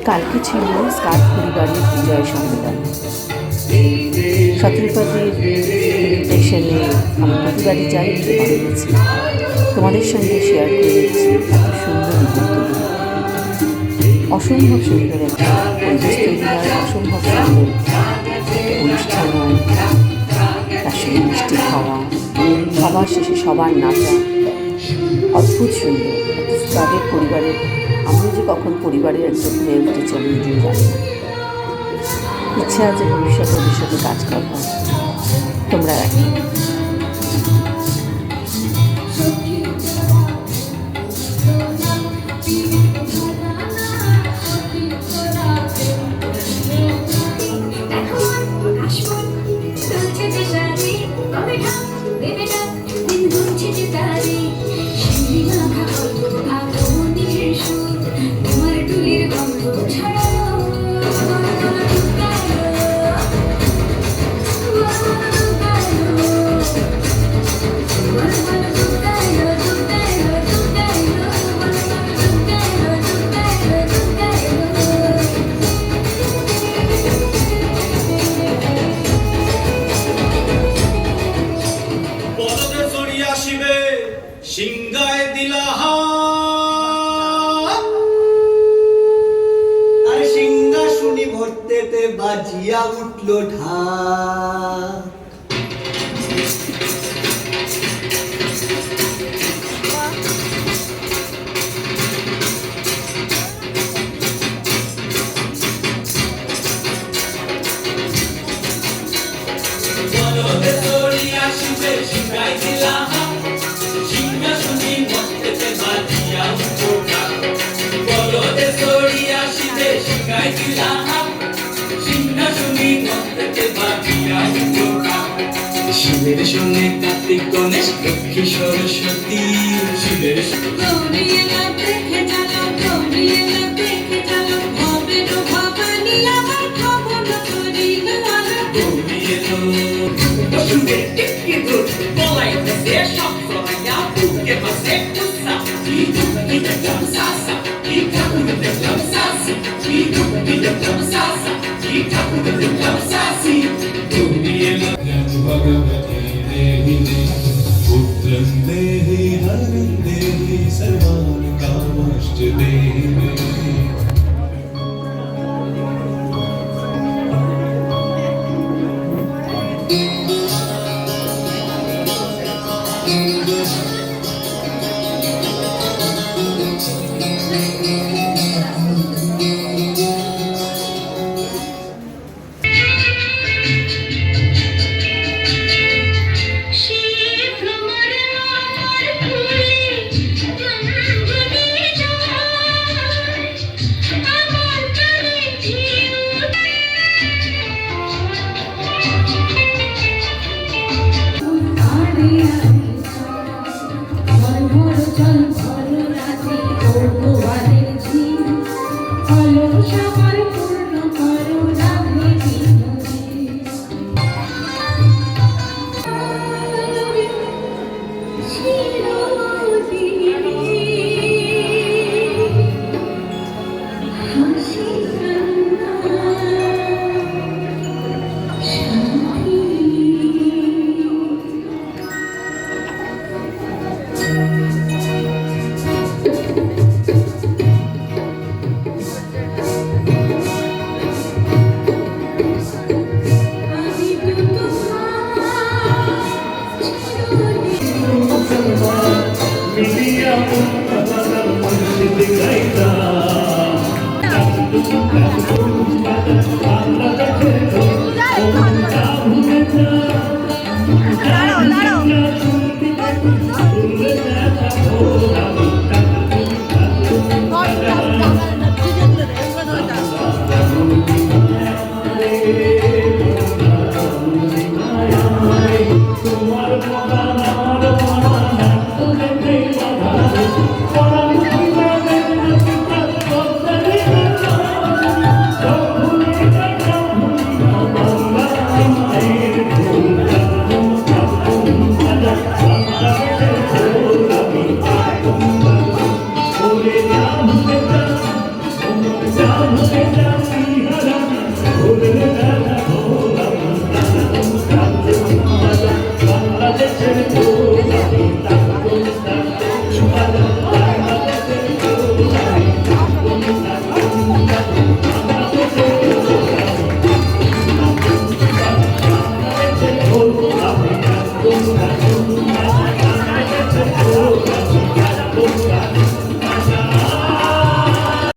কালকে ছিল স্কার্ফ পরিবারের বিজয় সম্মেলন। সতর্কতার ইনভিটেশনে আমি প্রতিবারই যাই, এবারে গেছি। তোমাদের সঙ্গে শেয়ার করে দিচ্ছি এত সুন্দর মুহূর্তগুলো। অসম্ভব সুন্দর একটা পরিবেশ তৈরি হয়, অসম্ভব সুন্দর অনুষ্ঠান হয়, তার সঙ্গে মিষ্টি খাওয়া, সবার শেষে সবার নাচা, অদ্ভুত সুন্দর। তাদের পরিবারের, আমি যে কখন পরিবারের একজন হয়ে উঠেছি আমি নিজেও জানি না। ইচ্ছা আছে ভবিষ্যতে ওদের সাথে কাজ করবো। তোমরা রাখি। সিংগায় দিলা আরে সিংহা শুনি ভর্তেতে বাজিয়া উঠলো ঢাক। সিংগায় দিলা সিংহা শুনি ভর্তেতে বাজিয়া উঠলো ঢাক। বলদে সরিয়া শিবে সিংগায় দিলা সিংহা শুনি ভর্তেতে বাজিয়া উঠলো ঢাক। শিবের সঙ্গে কার্তিক গণেশ লক্ষ্মী সরস্বতী, শিবের पुत्रं देहि हरं देहि सर्वान् कामांश्च देहि मे। হয়ে যাবে